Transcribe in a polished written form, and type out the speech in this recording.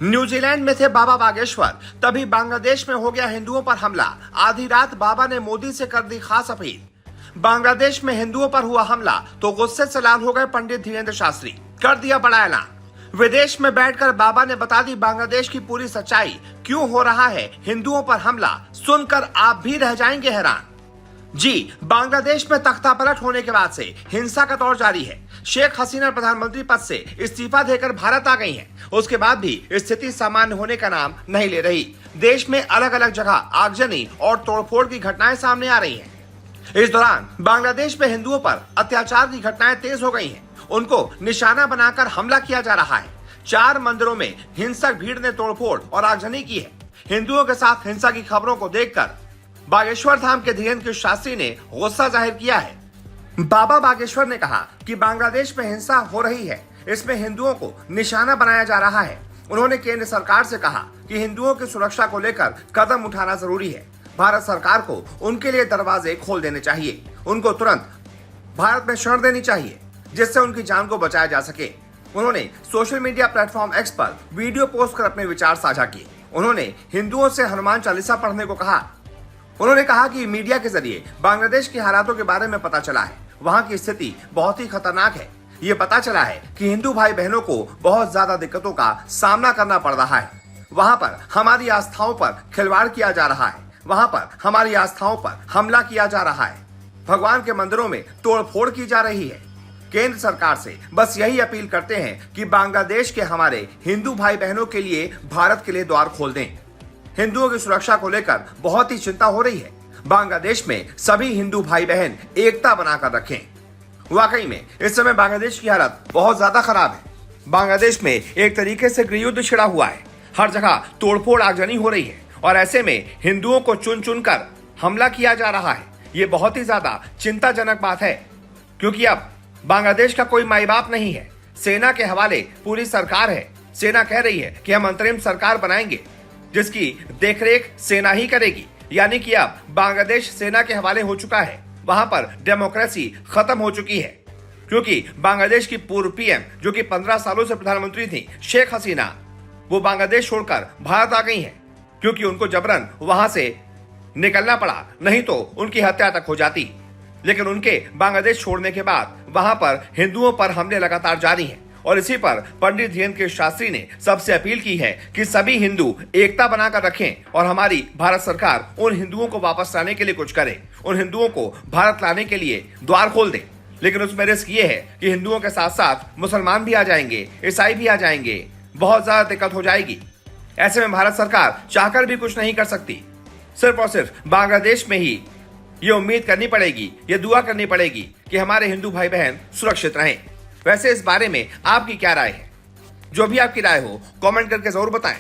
New Zealand में थे बाबा बागेश्वर, तभी बांग्लादेश में हो गया हिंदुओं पर हमला। आधी रात बाबा ने मोदी से कर दी खास अपील। बांग्लादेश में हिंदुओं पर हुआ हमला तो गुस्से से लाल हो गए पंडित धीरेन्द्र शास्त्री। कर दिया बड़ा ऐलान। विदेश में बैठकर बाबा ने बता दी बांग्लादेश की पूरी सच्चाई। क्यों हो रहा है हिंदुओं पर हमला, सुनकर आप भी रह जाएंगे हैरान। जी, बांग्लादेश में तख्तापलट होने के बाद से हिंसा का दौर जारी है। शेख हसीना प्रधानमंत्री पद से इस्तीफा देकर भारत आ गई हैं। उसके बाद भी स्थिति सामान्य होने का नाम नहीं ले रही। देश में अलग अलग जगह आगजनी और तोड़फोड़ की घटनाएं सामने आ रही हैं। इस दौरान बांग्लादेश में हिंदुओं पर अत्याचार की घटनाएं तेज हो गई हैं। उनको निशाना बनाकर हमला किया जा रहा है। 4 मंदिरों में हिंसक भीड़ ने तोड़फोड़ और आगजनी की है। हिंदुओं के साथ हिंसा की खबरों को देखकर बागेश्वर धाम के धीरेन्द्र शास्त्री ने गुस्सा जाहिर किया है। बाबा बागेश्वर ने कहा कि बांग्लादेश में हिंसा हो रही है, इसमें हिंदुओं को निशाना बनाया जा रहा है। उन्होंने केंद्र सरकार से कहा कि हिंदुओं की सुरक्षा को लेकर कदम उठाना जरूरी है। भारत सरकार को उनके लिए दरवाजे खोल देने चाहिए। उनको तुरंत भारत में शरण देनी चाहिए, जिससे उनकी जान को बचाया जा सके। उन्होंने सोशल मीडिया प्लेटफॉर्म एक्स पर वीडियो पोस्ट कर अपने विचार साझा किए। उन्होंने हिंदुओं से हनुमान चालीसा पढ़ने को कहा। उन्होंने कहा कि मीडिया के जरिए बांग्लादेश के हालातों के बारे में पता चला है। वहां की स्थिति बहुत ही खतरनाक है। ये पता चला है कि हिंदू भाई बहनों को बहुत ज्यादा दिक्कतों का सामना करना पड़ रहा है। वहां पर हमारी आस्थाओं पर खिलवाड़ किया जा रहा है। वहां पर हमारी आस्थाओं पर हमला किया जा रहा है। भगवान के मंदिरों में तोड़फोड़ की जा रही है। केंद्र सरकार से बस यही अपील करते हैं कि बांग्लादेश के हमारे हिंदू भाई बहनों के लिए भारत के लिए द्वार खोल दें। हिंदुओं की सुरक्षा को लेकर बहुत ही चिंता हो रही है। बांग्लादेश में सभी हिंदू भाई बहन एकता बनाकर रखें। वाकई में इस समय बांग्लादेश की हालत बहुत ज्यादा खराब है। बांग्लादेश में एक तरीके से गृह युद्ध छिड़ा हुआ है। हर जगह तोड़फोड़ आगजनी हो रही है और ऐसे में हिंदुओं को चुन चुन कर हमला किया जा रहा है। ये बहुत ही ज्यादा चिंताजनक बात है, क्योंकि अब बांग्लादेश का कोई माई बाप नहीं है। सेना के हवाले पूरी सरकार है। सेना कह रही है कि हम अंतरिम सरकार बनाएंगे, जिसकी देखरेख सेना ही करेगी। यानी कि अब बांग्लादेश सेना के हवाले हो चुका है। वहां पर डेमोक्रेसी खत्म हो चुकी है, क्योंकि बांग्लादेश की पूर्व पीएम, जो कि 15 सालों से प्रधानमंत्री थी, शेख हसीना, वो बांग्लादेश छोड़कर भारत आ गई हैं, क्योंकि उनको जबरन वहां से निकलना पड़ा, नहीं तो उनकी हत्या तक हो जाती। लेकिन उनके बांग्लादेश छोड़ने के बाद वहां पर हिंदुओं पर हमले लगातार जारी हैं। और इसी पर पंडित धीरेन्द्र शास्त्री ने सबसे अपील की है कि सभी हिंदू एकता बनाकर रखें और हमारी भारत सरकार उन हिंदुओं को वापस लाने के लिए कुछ करे। उन हिंदुओं को भारत लाने के लिए द्वार खोल दे। लेकिन उसमें रिस्क ये है कि हिंदुओं के साथ साथ मुसलमान भी आ जाएंगे, ईसाई भी आ जाएंगे। बहुत ज्यादा दिक्कत हो जाएगी। ऐसे में भारत सरकार चाहकर भी कुछ नहीं कर सकती। सिर्फ और सिर्फ बांग्लादेश में ही ये उम्मीद करनी पड़ेगी, ये दुआ करनी पड़ेगी कि हमारे हिंदू भाई बहन सुरक्षित रहें। वैसे इस बारे में आपकी क्या राय है? जो भी आपकी राय हो कमेंट करके जरूर बताएं।